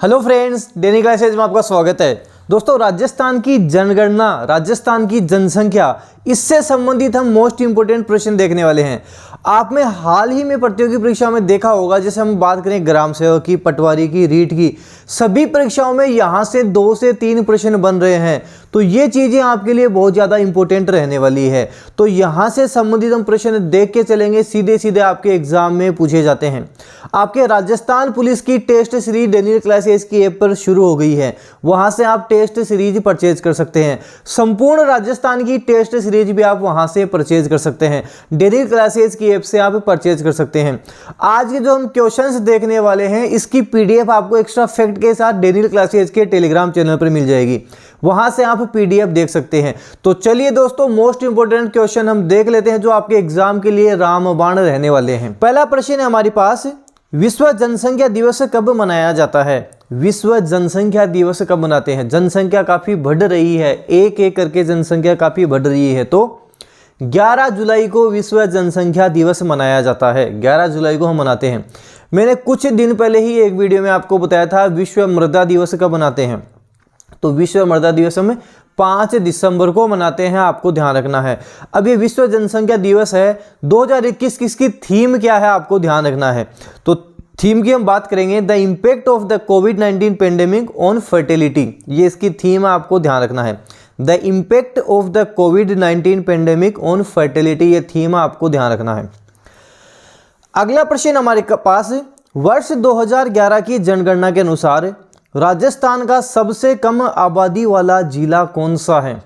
Hello friends, daily classes में आपका स्वागत है। दोस्तों, राजस्थान की जनगणना, राजस्थान की जनसंख्या, इससे संबंधित हम मोस्ट इंपोर्टेंट प्रश्न देखने वाले हैं। आपने हाल ही में प्रतियोगी परीक्षा में देखा होगा, जैसे हम बात करें ग्राम सेवक की, पटवारी की, रीट की, सभी परीक्षाओं में यहाँ से 2 से 3 प्रश्न बन रहे हैं। तो ये चीज़ें आपके लिए बहुत ज़्यादा इंपॉर्टेंट रहने वाली है। तो यहाँ से संबंधित हम प्रश्न देख के चलेंगे, सीधे सीधे आपके एग्जाम में पूछे जाते हैं। आपके राजस्थान पुलिस की टेस्ट सीरीज डेली क्लासेस की ऐप पर शुरू हो गई है, वहाँ से आप टेस्ट सीरीज परचेज कर सकते हैं। संपूर्ण राजस्थान की टेस्ट सीरीज भी आप वहाँ से परचेज कर सकते हैं। डेली क्लासेस की ऐप से आप परचेज कर सकते हैं। आज के जो हम क्वेश्चंस देखने वाले हैं, इसकी पीडीएफ आपको एक्स्ट्रा फैक्ट के साथ डेली क्लासेस के टेलीग्राम चैनल पर मिल जाएगी, वहां से आप पीडीएफ देख सकते हैं। तो चलिए दोस्तों, मोस्ट इंपोर्टेंट क्वेश्चन हम देख लेते हैं जो आपके एग्जाम के लिए रामबाण रहने वाले हैं। पहला प्रश्न है हमारे पास, विश्व जनसंख्या दिवस कब मनाया जाता है? विश्व जनसंख्या दिवस कब मनाते हैं? जनसंख्या काफी बढ़ रही है, एक एक करके जनसंख्या काफी बढ़ रही है, तो 11 जुलाई को विश्व जनसंख्या दिवस मनाया जाता है। 11 जुलाई को हम मनाते हैं। मैंने कुछ दिन पहले ही एक वीडियो में आपको बताया था विश्व मृदा दिवस कब मनाते हैं। तो विश्व मृदा दिवस हम 5 दिसंबर को मनाते हैं, आपको ध्यान रखना है। अब ये विश्व जनसंख्या दिवस है 2021, किसकी थीम क्या है आपको ध्यान रखना है। तो थीम की हम बात करेंगे, the impact of the covid pandemic on fertility, ये इसकी थीम आपको ध्यान रखना है। The impact of the covid pandemic on fertility, ये थीम आपको ध्यान रखना है। अगला प्रश्न हमारे पास, वर्ष 2011 की जनगणना के अनुसार राजस्थान का सबसे कम आबादी वाला जिला कौन सा है?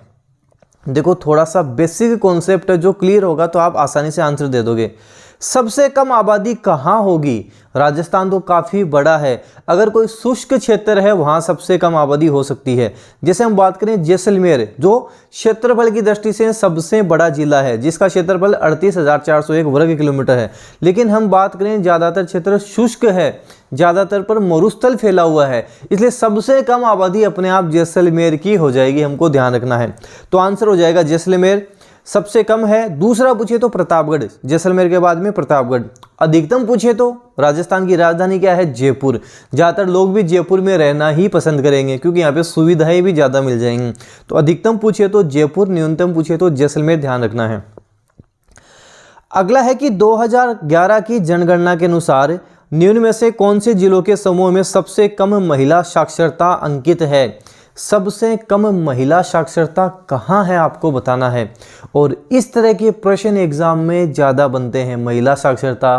देखो, थोड़ा सा बेसिक कॉन्सेप्ट है, जो क्लियर होगा तो आप आसानी से आंसर दे दोगे। सबसे कम आबादी कहाँ होगी? राजस्थान तो काफ़ी बड़ा है, अगर कोई शुष्क क्षेत्र है वहाँ सबसे कम आबादी हो सकती है। जैसे हम बात करें जैसलमेर, जो क्षेत्रफल की दृष्टि से सबसे बड़ा जिला है, जिसका क्षेत्रफल 38,401 वर्ग किलोमीटर है। लेकिन हम बात करें ज़्यादातर क्षेत्र शुष्क है, ज़्यादातर पर मरुस्थल फैला हुआ है, इसलिए सबसे कम आबादी अपने आप जैसलमेर की हो जाएगी, हमको ध्यान रखना है। तो आंसर हो जाएगा जैसलमेर सबसे कम है। दूसरा पूछे तो प्रतापगढ़, जैसलमेर के बाद में प्रतापगढ़। अधिकतम पूछे तो राजस्थान की राजधानी क्या है? जयपुर। ज़्यादातर लोग भी जयपुर में रहना ही पसंद करेंगे, क्योंकि यहाँ पे सुविधाएं भी ज़्यादा मिल जाएंगी। तो अधिकतम पूछे तो जयपुर, न्यूनतम पूछे तो जैसलमेर, ध्यान रखना है। अगला है कि 2011 की जनगणना के अनुसार निम्न में से कौन से जिलों के समूह में सबसे कम महिला साक्षरता अंकित है? सबसे कम महिला साक्षरता कहाँ है आपको बताना है। और इस तरह के प्रश्न एग्जाम में ज़्यादा बनते हैं। महिला साक्षरता,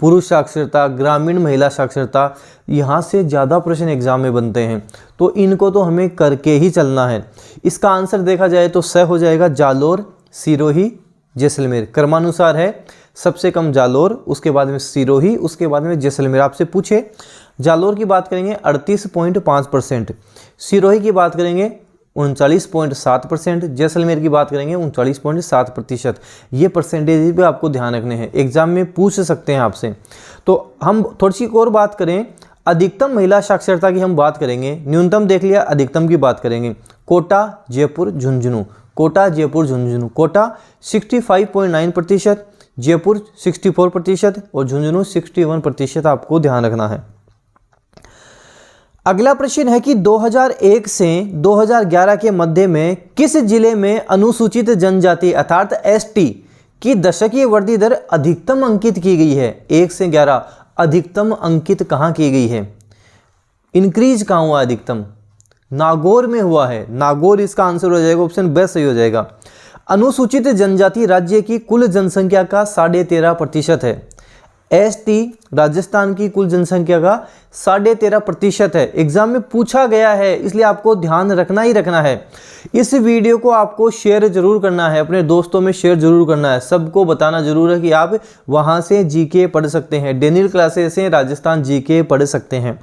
पुरुष साक्षरता, ग्रामीण महिला साक्षरता, यहाँ से ज़्यादा प्रश्न एग्जाम में बनते हैं। तो इनको तो हमें करके ही चलना है। इसका आंसर देखा जाए तो स हो जाएगा जालोर, सिरोही, जैसलमेर। क्रमानुसार है, सबसे कम जालोर, उसके बाद में सिरोही, उसके बाद में जैसलमेर। आपसे पूछे, जालोर की बात करेंगे 38.5%, सिरोही की बात करेंगे 39.7%, जैसलमेर की बात करेंगे 39.7%। ये परसेंटेज भी आपको ध्यान रखने हैं, एग्जाम में पूछ सकते हैं आपसे। तो हम थोड़ी सी और बात करें, अधिकतम महिला साक्षरता की हम बात करेंगे। न्यूनतम देख लिया, अधिकतम की बात करेंगे। कोटा, जयपुर, झुंझुनू। कोटा, जयपुर, झुंझुनू। कोटा 65.9%, जयपुर 64% और झुंझुनू 61%, आपको ध्यान रखना है। अगला प्रश्न है कि 2001 से 2011 के मध्य में किस जिले में अनुसूचित जनजाति अर्थात एसटी की दशकीय वृद्धि दर अधिकतम अंकित की गई है? 1 से 11 अधिकतम अंकित कहाँ की गई है? इंक्रीज कहाँ हुआ अधिकतम? नागौर में हुआ है। नागौर इसका आंसर हो जाएगा, ऑप्शन बी सही हो जाएगा। अनुसूचित जनजाति राज्य की कुल जनसंख्या का 13.5% है। एसटी राजस्थान की कुल जनसंख्या का 13.5% है। एग्जाम में पूछा गया है, इसलिए आपको ध्यान रखना ही रखना है। इस वीडियो को आपको शेयर जरूर करना है, अपने दोस्तों में शेयर जरूर करना है, सबको बताना जरूर है कि आप वहां से जीके पढ़ सकते हैं। डेली क्लासेस से राजस्थान जीके पढ़ सकते हैं।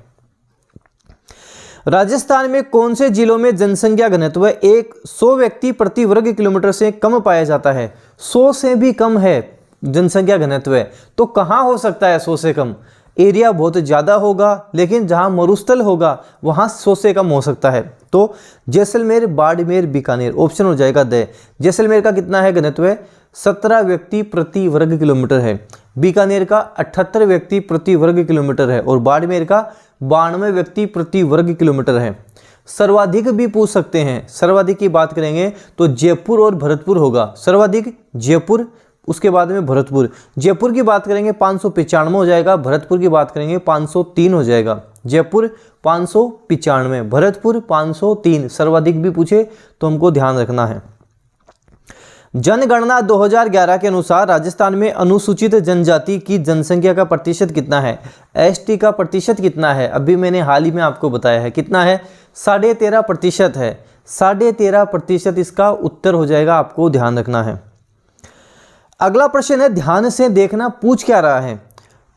राजस्थान में कौन से जिलों में जनसंख्या घनत्व 100 व्यक्ति प्रति वर्ग किलोमीटर से कम पाया जाता है? 100 से भी कम है जनसंख्या घनत्व है, तो कहाँ हो सकता है 100 से कम? एरिया बहुत ज़्यादा होगा, लेकिन जहाँ मरुस्थल होगा वहाँ 100 से कम हो सकता है। तो जैसलमेर, बाड़मेर, बीकानेर, ऑप्शन हो जाएगा द। जैसलमेर का कितना है घनत्व? 17 व्यक्ति प्रति वर्ग किलोमीटर है। बीकानेर का 78 व्यक्ति प्रति वर्ग किलोमीटर है और बाड़मेर का 92 व्यक्ति प्रति वर्ग किलोमीटर है। सर्वाधिक भी पूछ सकते हैं, सर्वाधिक की बात करेंगे तो जयपुर और भरतपुर होगा। सर्वाधिक जयपुर, उसके बाद में भरतपुर। जयपुर की बात करेंगे 595 हो जाएगा, भरतपुर की बात करेंगे 503 हो जाएगा। जयपुर 595, भरतपुर 503। सर्वाधिक भी पूछे तो हमको ध्यान रखना है। जनगणना 2011 के अनुसार राजस्थान में अनुसूचित जनजाति की जनसंख्या का प्रतिशत कितना है? एसटी का प्रतिशत कितना है? अभी मैंने हाल ही में आपको बताया है, कितना है? 13.5% है। 13.5% इसका उत्तर हो जाएगा, आपको ध्यान रखना है। अगला प्रश्न है, ध्यान से देखना पूछ क्या रहा है।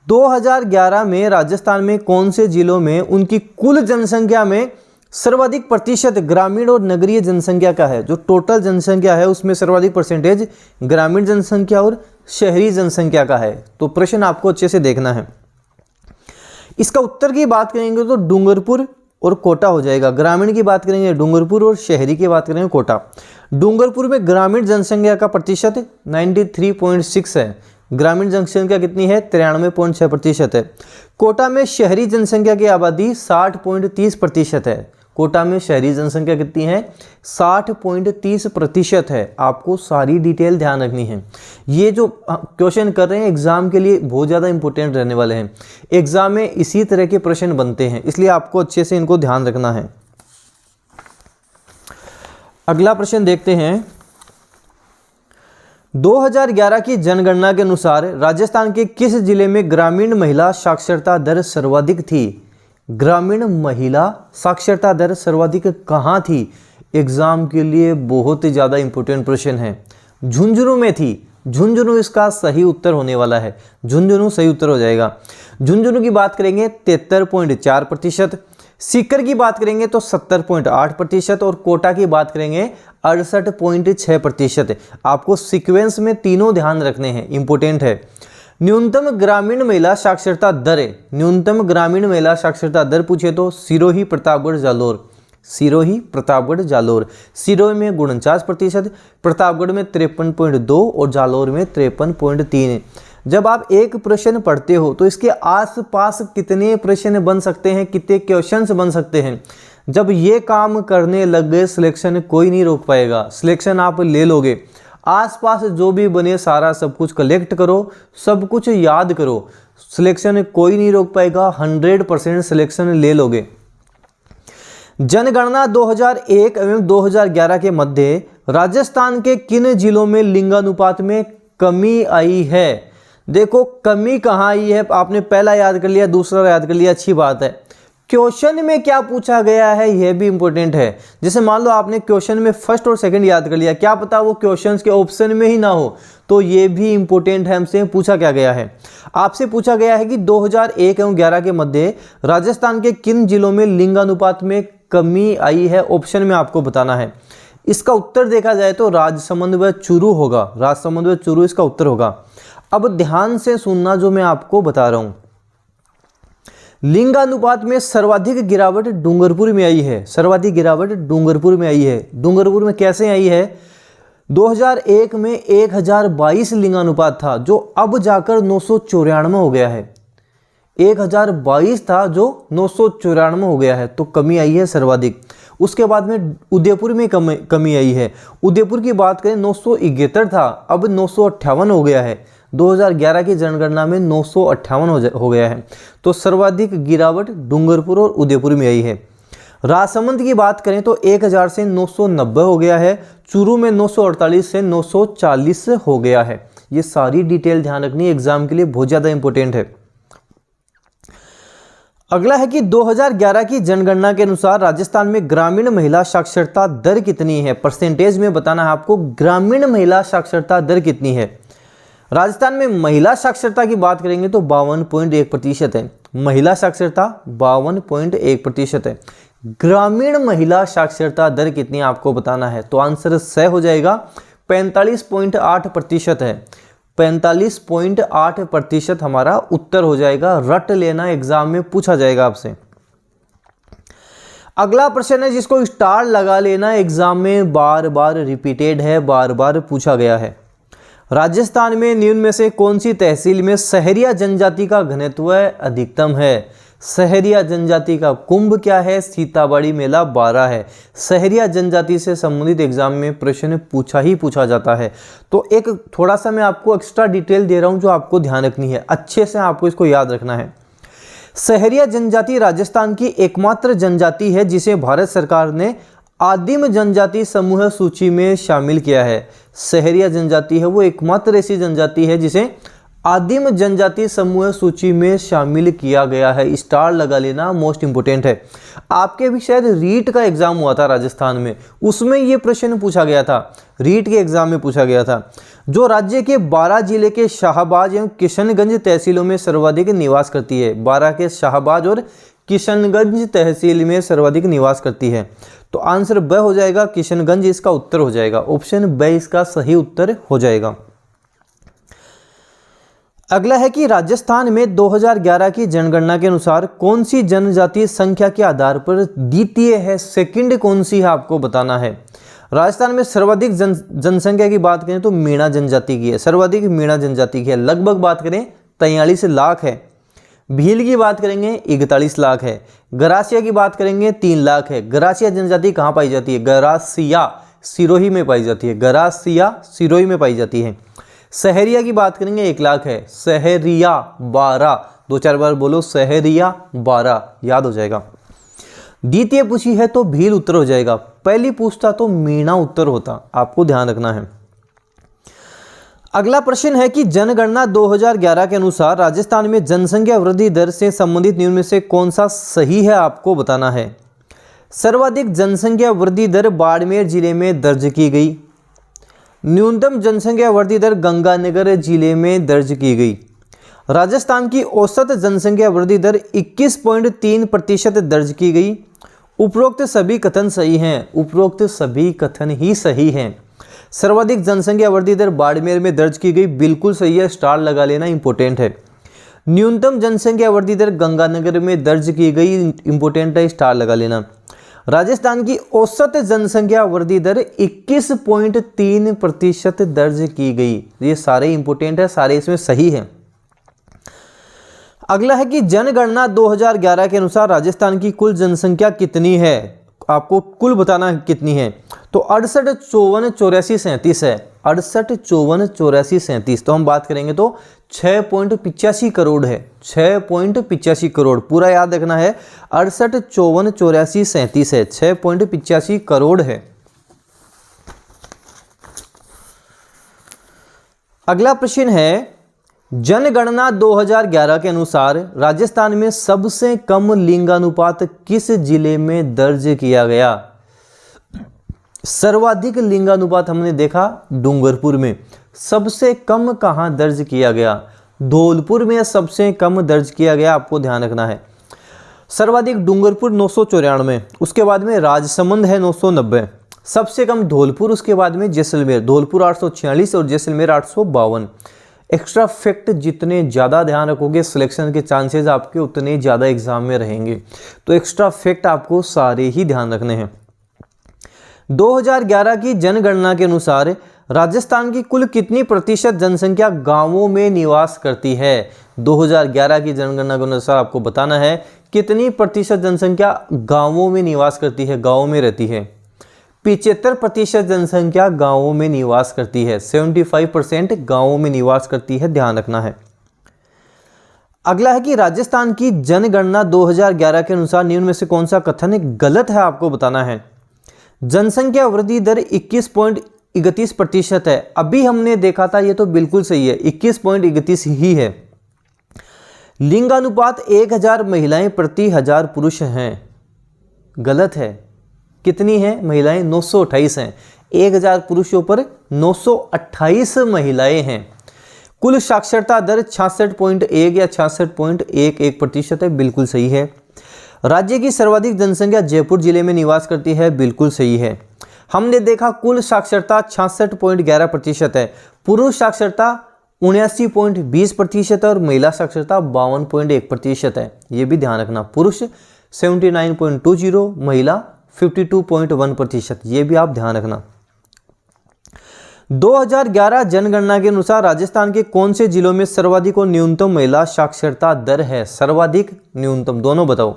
2011 में राजस्थान में कौन से जिलों में उनकी कुल जनसंख्या में सर्वाधिक प्रतिशत ग्रामीण और नगरीय जनसंख्या का है? जो टोटल जनसंख्या है उसमें सर्वाधिक परसेंटेज ग्रामीण जनसंख्या और शहरी जनसंख्या का है। तो प्रश्न आपको अच्छे से देखना है। इसका उत्तर की बात करेंगे तो डूंगरपुर और कोटा हो जाएगा। ग्रामीण की बात करेंगे डूंगरपुर और शहरी की बात करेंगे कोटा। डूंगरपुर में ग्रामीण जनसंख्या का प्रतिशत 93.6 है। ग्रामीण जनसंख्या कितनी है? 93.6% है। कोटा में शहरी जनसंख्या की आबादी 60.30% है। कोटा में शहरी जनसंख्या कितनी है? 60.30% है। आपको सारी डिटेल ध्यान रखनी है। ये जो क्वेश्चन कर रहे हैं एग्जाम के लिए बहुत ज़्यादा इंपॉर्टेंट रहने वाले हैं। एग्जाम में इसी तरह के प्रश्न बनते हैं, इसलिए आपको अच्छे से इनको ध्यान रखना है। अगला प्रश्न देखते हैं। 2011 की जनगणना के अनुसार राजस्थान के किस जिले में ग्रामीण महिला साक्षरता दर सर्वाधिक थी? ग्रामीण महिला साक्षरता दर सर्वाधिक कहाँ थी? एग्जाम के लिए बहुत ही ज़्यादा इंपॉर्टेंट प्रश्न है। झुंझुनू में थी। झुंझुनू इसका सही उत्तर होने वाला है। झुंझुनू सही उत्तर हो जाएगा। झुंझुनू की बात करेंगे 73.4%, सीकर की बात करेंगे तो 70.8% और कोटा की बात करेंगे 68.6%। आपको सीक्वेंस में तीनों ध्यान रखने हैं, इंपॉर्टेंट है। न्यूनतम ग्रामीण महिला साक्षरता दर, न्यूनतम ग्रामीण महिला साक्षरता दर पूछे तो सिरोही, प्रतापगढ़, जालोर। सिरोही, प्रतापगढ़, जालोर। सिरोही में 49%, प्रतापगढ़ में 53.2 और जालोर में 53.3। जब आप एक प्रश्न पढ़ते हो तो इसके आसपास कितने प्रश्न बन सकते हैं, कितने क्वेश्चंस बन सकते हैं। जब ये काम करने लग गए सिलेक्शन कोई नहीं रोक पाएगा। सिलेक्शन आप ले लोगे। आसपास जो भी बने सारा सब कुछ कलेक्ट करो, सब कुछ याद करो, सिलेक्शन कोई नहीं रोक पाएगा। 100% सिलेक्शन ले लोगे। जनगणना 2001 एवं 2011 के मध्य राजस्थान के किन जिलों में लिंगानुपात में कमी आई है? देखो कमी कहाँ आई है, आपने पहला याद कर लिया, दूसरा याद कर लिया, अच्छी बात है। क्वेश्चन में क्या पूछा गया है यह भी इंपॉर्टेंट है। जैसे मान लो आपने क्वेश्चन में फर्स्ट और सेकंड याद कर लिया, क्या पता वो क्वेश्चंस के ऑप्शन में ही ना हो, तो ये भी इंपॉर्टेंट है। हमसे पूछा क्या गया है? आपसे पूछा गया है कि 2001 एवं 11 के मध्य राजस्थान के किन जिलों में लिंगानुपात में कमी आई है? ऑप्शन में आपको बताना है। इसका उत्तर देखा जाए तो राजसमंद व चूरू होगा। राजसमंद व चूरू इसका उत्तर होगा। अब ध्यान से सुनना जो मैं आपको बता रहा हूं। लिंगानुपात में सर्वाधिक गिरावट डूंगरपुर में आई है। सर्वाधिक गिरावट डूंगरपुर में आई है। डूंगरपुर में कैसे आई है? 2001 में 1022 लिंगानुपात था, जो अब जाकर 994 हो गया है। 1022 था जो 994 हो गया है, तो कमी आई है सर्वाधिक। उसके बाद में उदयपुर में कमी आई है। उदयपुर की बात करें 971 था, अब 958 हो गया है। 2011 की जनगणना में 958 हो गया है। तो सर्वाधिक गिरावट डूंगरपुर और उदयपुर में आई है। राजसमंद की बात करें तो 1000 से 990 हो गया है। चूरू में 948 से 940 हो गया है। ये सारी डिटेल ध्यान रखनी एग्जाम के लिए बहुत ज़्यादा इंपॉर्टेंट है। अगला है कि 2011 की जनगणना के अनुसार राजस्थान में ग्रामीण महिला साक्षरता दर कितनी है? परसेंटेज में बताना है आपको, ग्रामीण महिला साक्षरता दर कितनी है। राजस्थान में महिला साक्षरता की बात करेंगे तो 52.1% है। महिला साक्षरता 52.1% है। ग्रामीण महिला साक्षरता दर कितनी आपको बताना है, तो आंसर स हो जाएगा। 45.8% है। 45.8% हमारा उत्तर हो जाएगा। रट लेना, एग्जाम में पूछा जाएगा आपसे। अगला प्रश्न है जिसको स्टार लगा लेना, एग्जाम में बार बार रिपीटेड है, बार बार पूछा गया है। राजस्थान में निम्न में से कौन सी तहसील में सहरिया जनजाति का घनत्व अधिकतम है? सहरिया जनजाति का कुंभ क्या है? सीताबाड़ी मेला 12 है। सहरिया जनजाति से संबंधित एग्जाम में प्रश्न पूछा जाता है। तो एक थोड़ा सा मैं आपको एक्स्ट्रा डिटेल दे रहा हूं जो आपको ध्यान रखनी है, अच्छे से आपको इसको याद रखना है। सहरिया जनजाति राजस्थान की एकमात्र जनजाति है जिसे भारत सरकार ने आदिम जनजाति समूह सूची में शामिल किया है। सहरिया जनजाति है वो एकमात्र ऐसी जनजाति है जिसे आदिम जनजाति समूह सूची में शामिल किया गया है। स्टार लगा लेना, मोस्ट इंपोर्टेंट है। आपके भी शायद रीट का एग्जाम हुआ था राजस्थान में, उसमें ये प्रश्न पूछा गया था, रीट के एग्जाम में पूछा गया था। जो राज्य के 12 जिले के शाहबाज एवं किशनगंज तहसीलों में सर्वाधिक निवास करती है। 12 के शाहबाज और किशनगंज तहसील में सर्वाधिक निवास करती है। तो आंसर ब हो जाएगा, किशनगंज इसका उत्तर हो जाएगा। ऑप्शन ब इसका सही उत्तर हो जाएगा। अगला है कि राजस्थान में 2011 की जनगणना के अनुसार कौन सी जनजाति संख्या के आधार पर द्वितीय है? सेकंड कौन सी है आपको बताना है। राजस्थान में सर्वाधिक जनसंख्या की बात करें तो मीणा जनजाति की है, सर्वाधिक मीणा जनजाति की है, लगभग बात करें 43 लाख है। भील की बात करेंगे 41 लाख है। गरासिया की बात करेंगे 3 लाख है। गरासिया जनजाति कहाँ पाई जाती है? गरासिया सिरोही में पाई जाती है, गरासिया सिरोही में पाई जाती है। सहरिया की बात करेंगे 1 लाख है। सहरिया 12, 2-4 बार बोलो, सहरिया 12 याद हो जाएगा। द्वितीय पूछी है तो भील उत्तर हो जाएगा, पहली पूछता तो मीणा उत्तर होता, आपको ध्यान रखना है। अगला प्रश्न है कि जनगणना 2011 के अनुसार राजस्थान में जनसंख्या वृद्धि दर से संबंधित निम्न में से कौन सा सही है आपको बताना है। सर्वाधिक जनसंख्या वृद्धि दर बाड़मेर जिले में दर्ज की गई। न्यूनतम जनसंख्या वृद्धि दर गंगानगर जिले में दर्ज की गई। राजस्थान की औसत जनसंख्या वृद्धि दर 21.3% दर्ज की गई। उपरोक्त सभी कथन सही हैं, उपरोक्त सभी कथन ही सही हैं। सर्वाधिक जनसंख्या वृद्धि दर बाड़मेर में दर्ज की गई, बिल्कुल सही है, स्टार लगा लेना, इंपॉर्टेंट है। न्यूनतम जनसंख्या वृद्धि दर गंगानगर में दर्ज की गई, इंपॉर्टेंट है, स्टार लगा लेना। राजस्थान की औसत जनसंख्या वृद्धि दर 21.3% दर्ज की गई। ये सारे इंपॉर्टेंट है, सारे इसमें सही है। अगला है कि जनगणना 2011 के अनुसार राजस्थान की कुल जनसंख्या कितनी है, आपको कुल बताना कितनी है। तो 68, 54, 84, 37 है। 68, 54, 84, 37 तो हम बात करेंगे तो 6.85 करोड़ है। 6.85 करोड़ पूरा याद रखना है। 68, 54, 84, 37 है, 6.85 करोड़ है। अगला प्रश्न है जनगणना 2011 के अनुसार राजस्थान में सबसे कम लिंगानुपात किस जिले में दर्ज किया गया। सर्वाधिक लिंगानुपात हमने देखा डूंगरपुर में, सबसे कम कहां दर्ज किया गया? धौलपुर में सबसे कम दर्ज किया गया, आपको ध्यान रखना है। सर्वाधिक डूंगरपुर 994, उसके बाद में राजसमंद है 990, सबसे कम धौलपुर, उसके बाद में जैसलमेर, धौलपुर 846 और जैसलमेर 852। एक्स्ट्रा फैक्ट जितने ज़्यादा ध्यान रखोगे सिलेक्शन के चांसेस आपके उतने ज़्यादा एग्जाम में रहेंगे, तो एक्स्ट्रा फैक्ट आपको सारे ही ध्यान रखने हैं। 2011 की जनगणना के अनुसार राजस्थान की कुल कितनी प्रतिशत जनसंख्या गांवों में निवास करती है। 2011 की जनगणना के अनुसार आपको बताना है कितनी प्रतिशत जनसंख्या गांवों में निवास करती है, गांवों में रहती है। 75% जनसंख्या गांवों में निवास करती है, 75% गांवों में निवास करती है, ध्यान रखना है। अगला है कि राजस्थान की जनगणना 2011 के अनुसार निम्न में से कौन सा कथन गलत है, आपको बताना है। जनसंख्या वृद्धि दर 21.31% है। अभी हमने देखा था, ये तो बिल्कुल सही है, 21.31 ही है। लिंगानुपात 1000 महिलाएं प्रति 1000 पुरुष हैं, गलत है। कितनी है महिलाएं? 928 हैं। 1000 पुरुषों पर 928 महिलाएं हैं। कुल साक्षरता दर 66.1 या 66.11% है, बिल्कुल सही है। राज्य की सर्वाधिक जनसंख्या जयपुर जिले में निवास करती है, बिल्कुल सही है। हमने देखा कुल साक्षरता 66.11% है, पुरुष साक्षरता 79.20% है और महिला साक्षरता 52.1% है। ये भी ध्यान रखना, पुरुष 79.20, महिला 52.1%, ये भी आप ध्यान रखना। 2011 जनगणना के अनुसार राजस्थान के कौन से जिलों में सर्वाधिक और न्यूनतम महिला साक्षरता दर है? सर्वाधिक, न्यूनतम दोनों बताओ।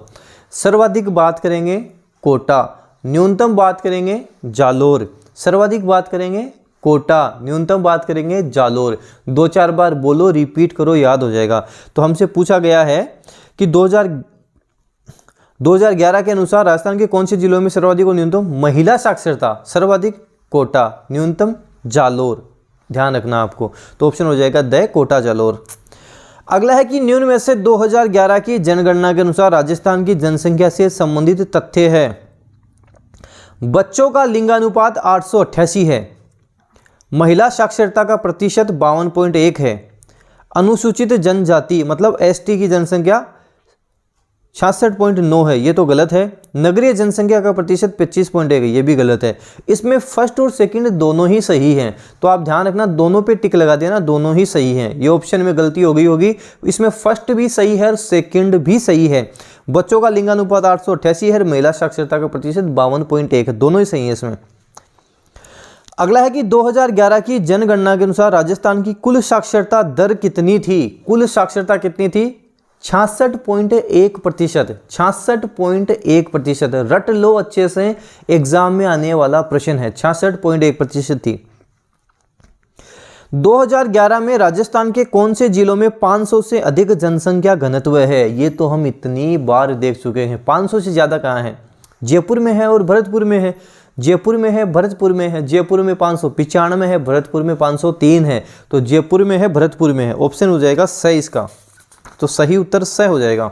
सर्वाधिक बात करेंगे कोटा, न्यूनतम बात करेंगे जालोर। सर्वाधिक बात करेंगे कोटा, न्यूनतम बात करेंगे जालोर। 2-4 बार बोलो, रिपीट करो, याद हो जाएगा। तो हमसे पूछा गया है कि 2011 के अनुसार राजस्थान के कौन से जिलों में सर्वाधिक और न्यूनतम महिला साक्षरता? सर्वाधिक कोटा, न्यूनतम जालोर। ध्यान रखना आपको। तो ऑप्शन हो जाएगा द कोटा जालोर। अगला है कि निम्न में से 2011 की जनगणना के अनुसार राजस्थान की जनसंख्या से संबंधित तथ्य है। बच्चों का लिंगानुपात 888 है। महिला साक्षरता का प्रतिशत 52.1 है। अनुसूचित जनजाति मतलब एसटी की जनसंख्या 66.9 है, ये तो गलत है। नगरीय जनसंख्या का प्रतिशत 25.1 है, ये भी गलत है। इसमें फर्स्ट और सेकंड दोनों ही सही हैं, तो आप ध्यान रखना, दोनों पे टिक लगा देना, दोनों ही सही हैं। ये ऑप्शन में गलती हो गई होगी, इसमें फर्स्ट भी सही है और सेकंड भी सही है। बच्चों का लिंगानुपात 888 है, महिला साक्षरता का प्रतिशत 52.1 है, दोनों ही सही है इसमें। अगला है कि 2011 की जनगणना के अनुसार राजस्थान की कुल साक्षरता दर कितनी थी? कुल साक्षरता कितनी थी? 66.1%। 66.1%। रट लो अच्छे से, एग्जाम में आने वाला प्रश्न है। 66.1% थी। 2011 में राजस्थान के कौन से जिलों में 500 से अधिक जनसंख्या घनत्व है? ये तो हम इतनी बार देख चुके हैं। 500 से ज्यादा कहाँ है? जयपुर में है और भरतपुर में है। जयपुर में है, भरतपुर में है। जयपुर में 595 है, भरतपुर में 503 है। तो जयपुर में है, भरतपुर में है। ऑप्शन हो जाएगा सही इसका, तो सही उत्तर स हो जाएगा।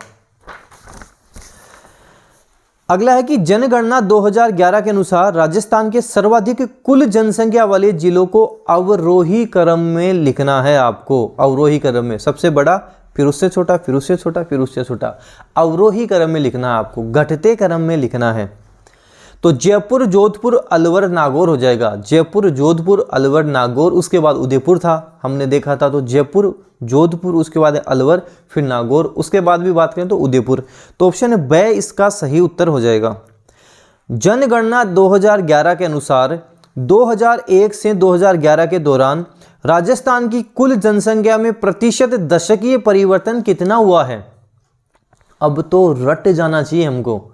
अगला है कि जनगणना 2011 के अनुसार राजस्थान के सर्वाधिक कुल जनसंख्या वाले जिलों को अवरोही क्रम में लिखना है आपको। अवरोही क्रम में, सबसे बड़ा, फिर उससे छोटा, फिर उससे छोटा, फिर उससे छोटा। अवरोही क्रम में लिखना है आपको, घटते क्रम में लिखना है। तो जयपुर, जोधपुर, अलवर, नागौर हो जाएगा। जयपुर, जोधपुर, अलवर, नागौर, उसके बाद उदयपुर था, हमने देखा था। तो जयपुर, जोधपुर, उसके बाद अलवर, फिर नागौर, उसके बाद भी बात करें तो उदयपुर। तो ऑप्शन ब इसका सही उत्तर हो जाएगा। जनगणना 2011 के अनुसार 2001 से 2011 के दौरान राजस्थान की कुल जनसंख्या में प्रतिशत दशकीय परिवर्तन कितना हुआ है? अब तो रट जाना चाहिए हमको।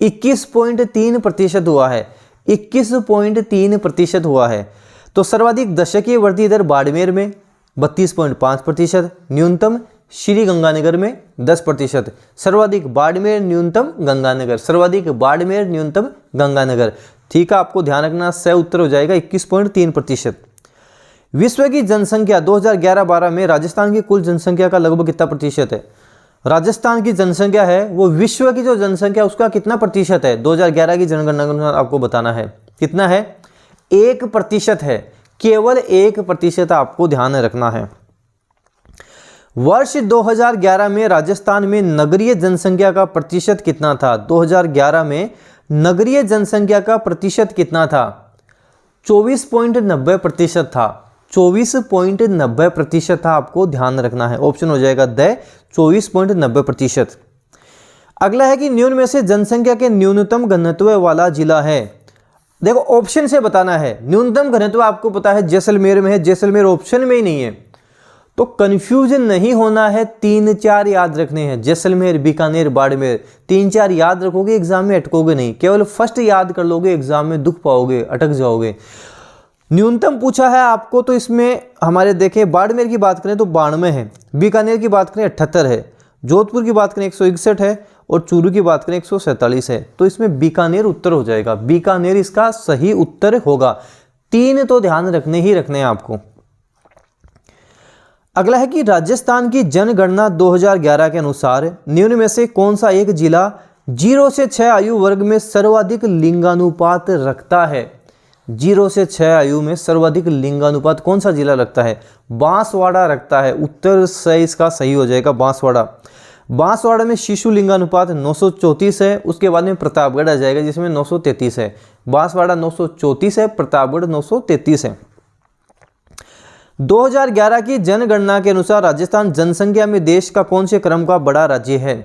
21.3% हुआ है। 21.3% हुआ है। तो सर्वाधिक दशकीय वृद्धि दर बाड़मेर में 32.5%, न्यूनतम श्री गंगानगर में 10%। सर्वाधिक बाड़मेर, न्यूनतम गंगानगर। सर्वाधिक बाड़मेर, न्यूनतम गंगानगर। ठीक है, आपको ध्यान रखना, सही उत्तर हो जाएगा 21.3%। विश्व की जनसंख्या 2011-12 में राजस्थान की कुल जनसंख्या का लगभग कितना प्रतिशत है? राजस्थान की जनसंख्या है वो विश्व की जो जनसंख्या उसका कितना प्रतिशत है? 2011 की जनगणना के अनुसार आपको बताना है। कितना है? 1% है। केवल 1% आपको ध्यान रखना है। वर्ष 2011 में राजस्थान में नगरीय जनसंख्या का प्रतिशत कितना था? 2011 में नगरीय जनसंख्या का प्रतिशत कितना था? 24.90% था। 24.90% था, आपको ध्यान रखना है। ऑप्शन हो जाएगा द 24.90%। अगला है कि निम्न में से जनसंख्या के न्यूनतम घनत्व वाला जिला है। देखो ऑप्शन से बताना है। न्यूनतम घनत्व आपको पता है जैसलमेर में है, जैसलमेर ऑप्शन में ही नहीं है, तो कंफ्यूजन नहीं होना है। 3-4 याद रखने हैं, जैसलमेर, बीकानेर, बाड़मेर। 3-4 याद रखोगे एग्जाम में अटकोगे नहीं। केवल फर्स्ट याद कर लोगे एग्जाम में दुख पाओगे, अटक जाओगे। न्यूनतम पूछा है आपको, तो इसमें हमारे देखें, बाड़मेर की बात करें तो 92 है, बीकानेर की बात करें 78 है, जोधपुर की बात करें 161 है और चूरू की बात करें 147 है। तो इसमें बीकानेर उत्तर हो जाएगा। बीकानेर इसका सही उत्तर होगा। 3 तो ध्यान रखने ही रखने हैं आपको। अगला है कि राजस्थान की जनगणना 2011 के अनुसार निम्न में से कौन सा एक जिला 0 से 6 आयु वर्ग में सर्वाधिक लिंगानुपात रखता है? 0 से 6 आयु में सर्वाधिक लिंगानुपात कौन सा जिला रखता है? बांसवाड़ा रखता है। उत्तर से इसका सही हो जाएगा बांसवाड़ा। बांसवाड़ा में शिशु लिंगानुपात 934 है। उसके बाद में प्रतापगढ़ आ जाएगा जिसमें 933 है। बांसवाड़ा 934 है, प्रतापगढ़ 933 है। 2011 की जनगणना के अनुसार राजस्थान जनसंख्या में देश का कौन से क्रम का बड़ा राज्य है?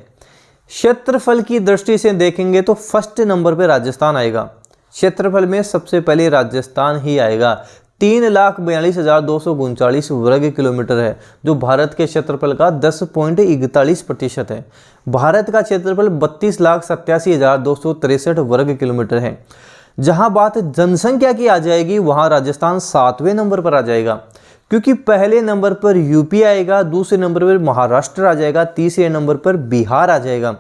क्षेत्रफल की दृष्टि से देखेंगे तो फर्स्ट नंबर पे राजस्थान आएगा। क्षेत्रफल में सबसे पहले राजस्थान ही आएगा। 3,42,239 वर्ग किलोमीटर है, जो भारत के क्षेत्रफल का 10.41% है। भारत का क्षेत्रफल 32,87,263 वर्ग किलोमीटर है। जहां बात जनसंख्या की आ जाएगी वहां राजस्थान 7वें नंबर पर आ जाएगा, क्योंकि पहले नंबर पर यूपी आएगा, दूसरे नंबर पर महाराष्ट्र आ जाएगा, तीसरे नंबर पर बिहार आ जाएगा।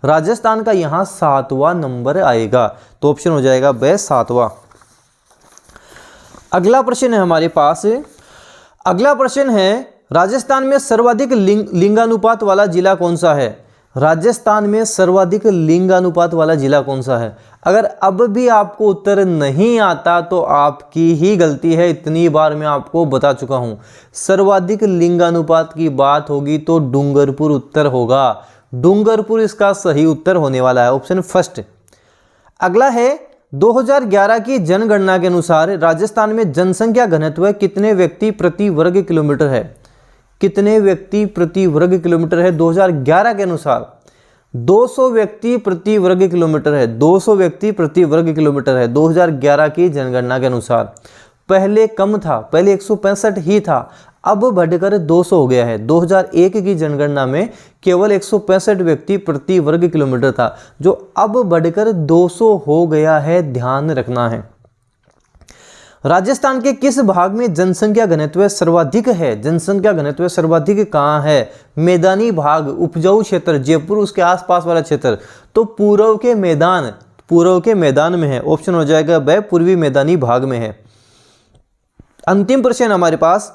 राजस्थान का यहाँ 7वां नंबर आएगा, तो ऑप्शन हो जाएगा ब 7वां। अगला प्रश्न है हमारे पास। अगला प्रश्न है, राजस्थान में सर्वाधिक लिंगानुपात वाला जिला कौन सा है? राजस्थान में सर्वाधिक लिंगानुपात वाला जिला कौन सा है? अगर अब भी आपको उत्तर नहीं आता तो आपकी ही गलती है, इतनी बार मैं आपको बता चुका हूं। सर्वाधिक लिंगानुपात की बात होगी तो डूंगरपुर उत्तर होगा। डूंगरपुर इसका सही उत्तर होने वाला है, ऑप्शन फर्स्ट। अगला है, 2011 की जनगणना के अनुसार राजस्थान में जनसंख्या घनत्व कितने व्यक्ति प्रति वर्ग किलोमीटर है? कितने व्यक्ति प्रति वर्ग किलोमीटर है 2011 के अनुसार? 200 व्यक्ति प्रति वर्ग किलोमीटर है। 200 व्यक्ति प्रति वर्ग किलोमीटर है 2011 की जनगणना के अनुसार। पहले कम था, पहले 165 ही था, अब बढ़कर 200 हो गया है। 2001 की जनगणना में केवल 165 व्यक्ति प्रति वर्ग किलोमीटर था, जो अब बढ़कर 200 हो गया है, ध्यान रखना है। राजस्थान के किस भाग में जनसंख्या घनत्व सर्वाधिक है? जनसंख्या घनत्व सर्वाधिक कहाँ है? मैदानी भाग, उपजाऊ क्षेत्र, जयपुर उसके आसपास वाला क्षेत्र, तो पूर्व के मैदान में है, ऑप्शन हो जाएगा ब पूर्वी मैदानी भाग में है। अंतिम प्रश्न हमारे पास,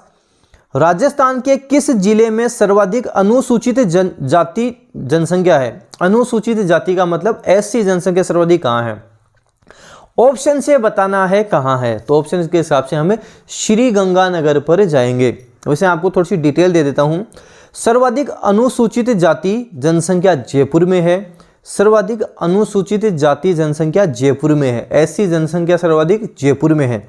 राजस्थान के किस जिले में सर्वाधिक अनुसूचित जाति जनसंख्या है? अनुसूचित जाति का मतलब एससी जनसंख्या सर्वाधिक कहाँ है? ऑप्शन से बताना है कहाँ है, तो ऑप्शन के हिसाब से हमें श्री गंगानगर पर जाएंगे। वैसे आपको थोड़ी सी डिटेल दे देता हूँ। सर्वाधिक अनुसूचित जाति जनसंख्या जयपुर में है। सर्वाधिक अनुसूचित जाति जनसंख्या जयपुर में है। एससी जनसंख्या सर्वाधिक जयपुर में है।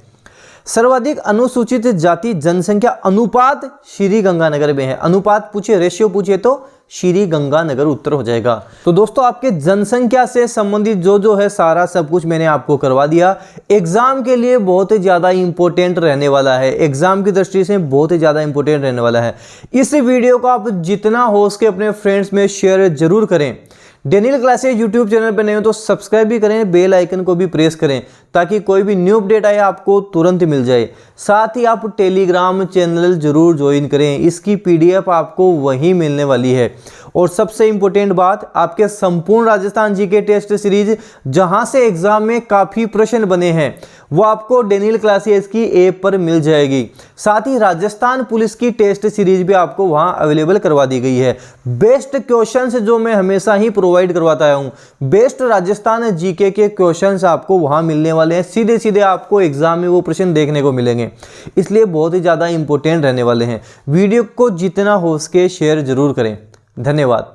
सर्वाधिक अनुसूचित जाति जनसंख्या अनुपात श्री गंगानगर में है। अनुपात पूछे, रेशियो पूछे तो श्री गंगानगर उत्तर हो जाएगा। तो दोस्तों, आपके जनसंख्या से संबंधित जो है सारा सब कुछ मैंने आपको करवा दिया। एग्जाम के लिए बहुत ही ज़्यादा इंपॉर्टेंट रहने वाला है, एग्जाम की दृष्टि से बहुत ही ज़्यादा इंपॉर्टेंट रहने वाला है। इस वीडियो को आप जितना हो सके अपने फ्रेंड्स में शेयर जरूर करें। डेनियल क्लासेज यूट्यूब चैनल पर नए हो तो सब्सक्राइब भी करें, बेल आइकन को भी प्रेस करें, ताकि कोई भी न्यू अपडेट आए आपको तुरंत मिल जाए। साथ ही आप टेलीग्राम चैनल जरूर ज्वाइन करें, इसकी पीडीएफ आपको वहीं मिलने वाली है। और सबसे इंपॉर्टेंट बात, आपके संपूर्ण राजस्थान जीके टेस्ट सीरीज जहां से एग्जाम में काफी प्रश्न बने हैं वो आपको डेनियल क्लासेज की ऐप पर मिल जाएगी। साथ ही राजस्थान पुलिस की टेस्ट सीरीज भी आपको वहां अवेलेबल करवा दी गई है। बेस्ट क्वेश्चंस जो मैं हमेशा ही प्रोवाइड करवाता आया हूं, बेस्ट राजस्थान जीके के क्वेश्चंस आपको वहां मिलने वाले हैं। सीधे सीधे आपको एग्जाम में वो प्रश्न देखने को मिलेंगे, इसलिए बहुत ही ज्यादा इंपॉर्टेंट रहने वाले हैं। वीडियो को जितना हो सके शेयर जरूर करें। धन्यवाद।